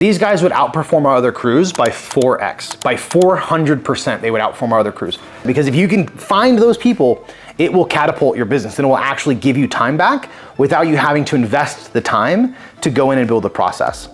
These guys would outperform our other crews by 4x, by 400%. They would outperform our other crews. Because if you can find those people, it will catapult your business and it will actually give you time back without you having to invest the time to go in and build the process.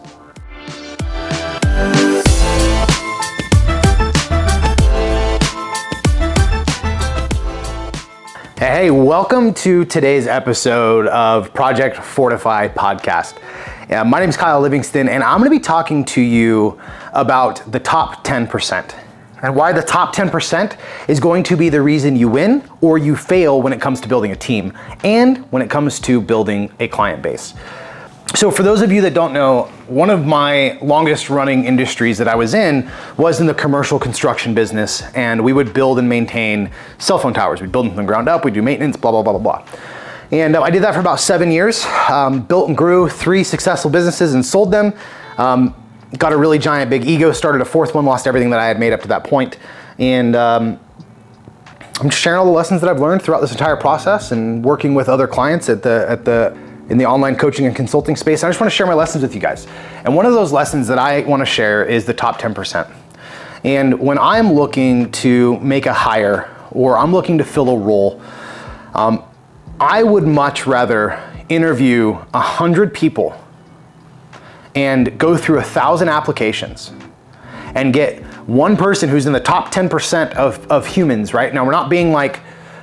Hey, welcome to today's episode of Project Fortify Podcast. My name is Kyle Livingston, and I'm going to be talking to you about the top 10% and why the top 10% is going to be the reason you win or you fail when it comes to building a team and when it comes to building a client base. So for those of you that don't know, one of my longest running industries that I was in was in the commercial construction business, and we would build and maintain cell phone towers. We'd build them from the ground up, we'd do maintenance, blah, blah, blah, blah, blah. And I did that for about 7 years, built and grew 3 successful businesses and sold them. Got a really giant big ego, started a 4th one, lost everything that I had made up to that point. And I'm just sharing all the lessons that I've learned throughout this entire process and working with other clients in the online coaching and consulting space. I just want to share my lessons with you guys. And one of those lessons that I want to share is the top 10%. And when I'm looking to make a hire or I'm looking to fill a role, I would much rather interview 100 people and go through 1,000 applications and get one person who's in the top 10% of humans, right? Now, we're not being like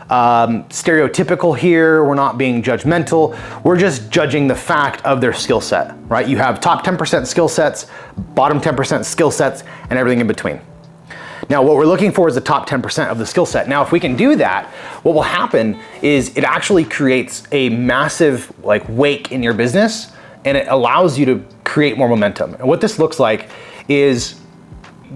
stereotypical here. We're not being judgmental. We're just judging the fact of their skill set, right? You have top 10% skill sets, bottom 10% skill sets, and everything in between. Now, what we're looking for is the top 10% of the skill set. Now, if we can do that, what will happen is it actually creates a massive wake in your business, and it allows you to create more momentum. And what this looks like is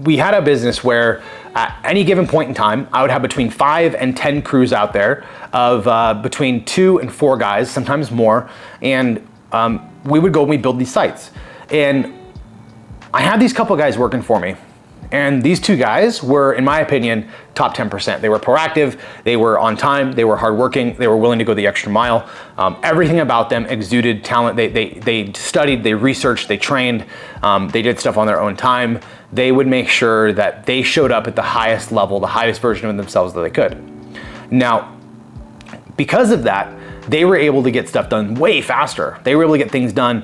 we had a business where at any given point in time, I would have between 5 and 10 crews out there of between 2 and 4 guys, sometimes more. And we would go and we'd build these sites. And I had these couple guys working for me. And these 2 guys were, in my opinion, top 10%. They were proactive, they were on time, they were hardworking, they were willing to go the extra mile. Everything about them exuded talent. They studied, they researched, they trained, they did stuff on their own time. They would make sure that they showed up at the highest level, the highest version of themselves that they could. Now, because of that, they were able to get stuff done way faster. They were able to get things done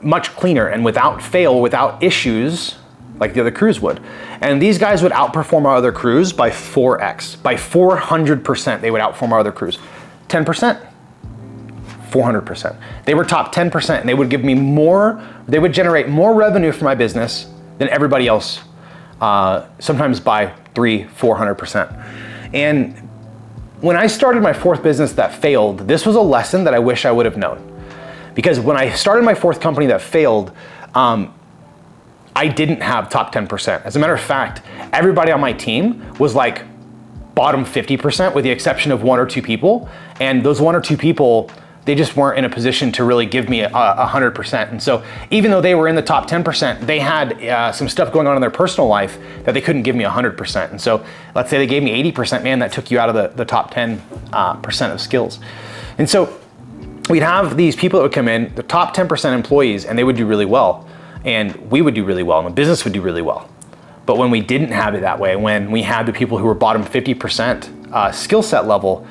much cleaner and without fail, without issues, like the other crews would. And these guys would outperform our other crews by 4x, by 400%. They would outperform our other crews. 10%, 400%. They were top 10%, and they would give me more, they would generate more revenue for my business than everybody else, sometimes by 300-400%. And when I started my 4th business that failed, this was a lesson that I wish I would have known. Because when I started my 4th company that failed, I didn't have top 10%. As a matter of fact, everybody on my team was like bottom 50% with the exception of 1 or 2 people. And those 1 or 2 people, they just weren't in a position to really give me 100%. And so even though they were in the top 10%, they had some stuff going on in their personal life that they couldn't give me 100%. And so let's say they gave me 80%, man, that took you out of the top 10% of skills. And so we'd have these people that would come in, the top 10% employees, and they would do really well. And we would do really well, and the business would do really well. But when we didn't have it that way, when we had the people who were bottom 50% skill set level,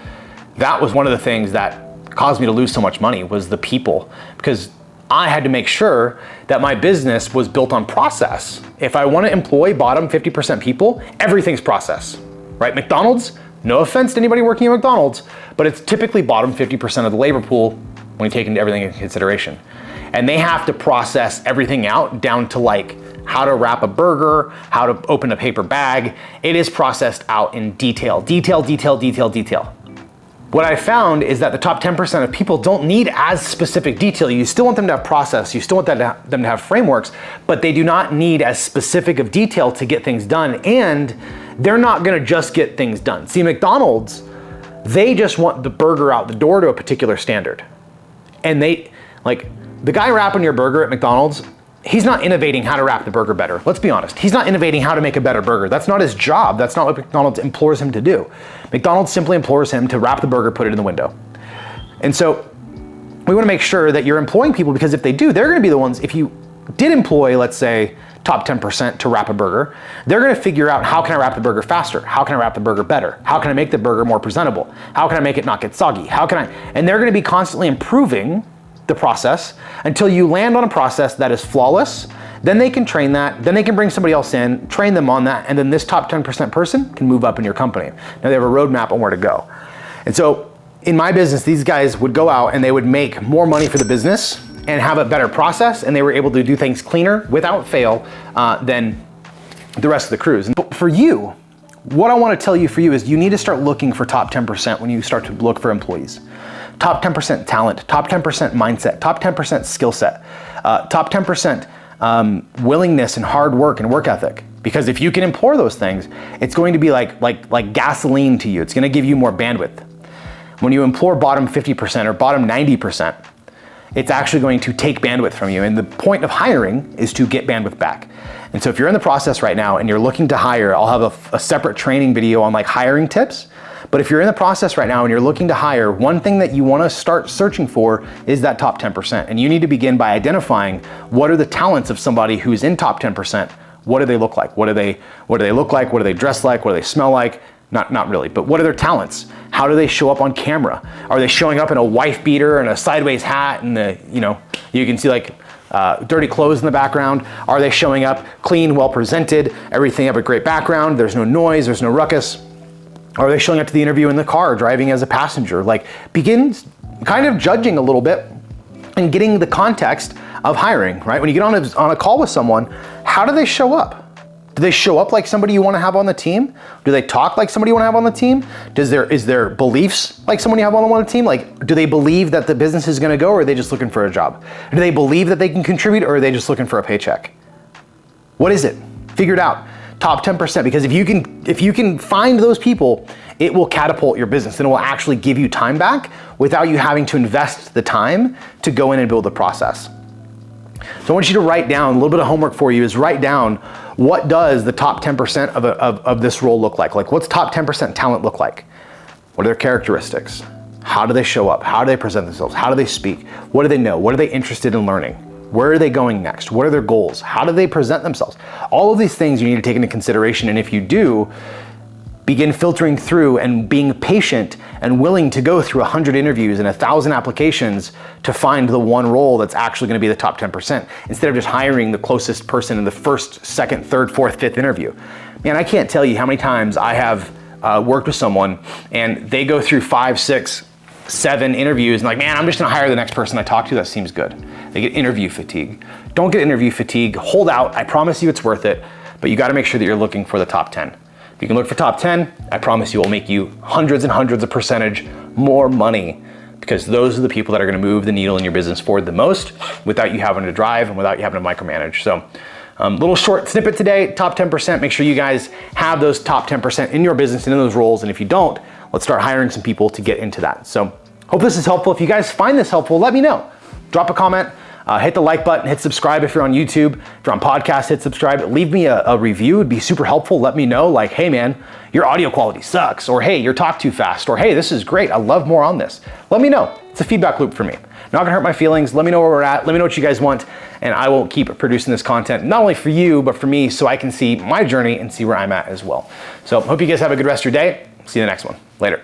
that was one of the things that caused me to lose so much money, was the people. Because I had to make sure that my business was built on process. If I want to employ bottom 50% people, everything's process, right? McDonald's, no offense to anybody working at McDonald's, but it's typically bottom 50% of the labor pool when you take into everything into consideration. And they have to process everything out down to how to wrap a burger, how to open a paper bag. It is processed out in detail. What I found is that the top 10% of people don't need as specific detail. You still want them to have process, you still want them to have frameworks, but they do not need as specific of detail to get things done. And they're not gonna just get things done. See, McDonald's, they just want the burger out the door to a particular standard. And the guy wrapping your burger at McDonald's, he's not innovating how to wrap the burger better. Let's be honest. He's not innovating how to make a better burger. That's not his job. That's not what McDonald's implores him to do. McDonald's simply implores him to wrap the burger, put it in the window. And so we want to make sure that you're employing people, because if they do, they're going to be the ones, if you did employ, let's say, top 10% to wrap a burger, they're gonna figure out, how can I wrap the burger faster? How can I wrap the burger better? How can I make the burger more presentable? How can I make it not get soggy? And they're gonna be constantly improving the process until you land on a process that is flawless. Then they can train that, then they can bring somebody else in, train them on that, and then this top 10% person can move up in your company. Now they have a roadmap on where to go. And so in my business, these guys would go out and they would make more money for the business and have a better process, and they were able to do things cleaner without fail than the rest of the crews. But for you, what I want to tell you for you is you need to start looking for top 10% when you start to look for employees. Top 10% talent, top 10% mindset, top 10% skill set, top 10% willingness and hard work and work ethic. Because if you can employ those things, it's going to be like gasoline to you. It's going to give you more bandwidth. When you employ bottom 50% or bottom 90%, it's actually going to take bandwidth from you. And the point of hiring is to get bandwidth back. And so if you're in the process right now and you're looking to hire, I'll have a separate training video on like hiring tips. But if you're in the process right now and you're looking to hire, one thing that you want to start searching for is that top 10%. And you need to begin by identifying what are the talents of somebody who's in top 10%. What do they look like? What do they look like? What do they dress like? What do they smell like? Not really, but what are their talents? How do they show up on camera? Are they showing up in a wife beater and a sideways hat and you can see like dirty clothes in the background? Are they showing up clean, well presented, everything have a great background, there's no noise, there's no ruckus? Are they showing up to the interview in the car, driving as a passenger? Like, begin kind of judging a little bit and getting the context of hiring, right? When you get on a call with someone, how do they show up? Do they show up like somebody you want to have on the team? Do they talk like somebody you want to have on the team? Is their beliefs like someone you have on the team? Like, do they believe that the business is going to go, or are they just looking for a job? Do they believe that they can contribute, or are they just looking for a paycheck? What is it? Figure it out. Top 10%, because if you can find those people, it will catapult your business and it will actually give you time back without you having to invest the time to go in and build the process. So I want you to write down, a little bit of homework for you is write down, what does the top 10% of this role look like? Like, what's top 10% talent look like? What are their characteristics? How do they show up? How do they present themselves? How do they speak? What do they know? What are they interested in learning? Where are they going next? What are their goals? How do they present themselves? All of these things you need to take into consideration. And if you do, begin filtering through and being patient and willing to go through 100 interviews and 1,000 applications to find the one role that's actually going to be the top 10%, instead of just hiring the closest person in the first, second, third, fourth, fifth interview. Man, I can't tell you how many times I have worked with someone and they go through 5, 6, 7 interviews and like, man, I'm just gonna hire the next person I talk to that seems good. They get interview fatigue. Don't get interview fatigue, hold out, I promise you it's worth it, but you gotta make sure that you're looking for the top 10. If you can look for top 10, I promise you it will make you hundreds and hundreds of percentage more money, because those are the people that are gonna move the needle in your business forward the most without you having to drive and without you having to micromanage. So little short snippet today, top 10%, make sure you guys have those top 10% in your business and in those roles, and if you don't, let's start hiring some people to get into that. So hope this is helpful. If you guys find this helpful, let me know. Drop a comment, hit the like button, hit subscribe if you're on YouTube. If you're on podcast, hit subscribe. Leave me a review, it'd be super helpful. Let me know, like, hey man, your audio quality sucks, or hey, you're talk too fast, or hey, this is great, I love more on this. Let me know. It's a feedback loop for me. Not gonna hurt my feelings. Let me know where we're at. Let me know what you guys want, and I will keep producing this content, not only for you, but for me, so I can see my journey and see where I'm at as well. So hope you guys have a good rest of your day. See you in the next one. Later.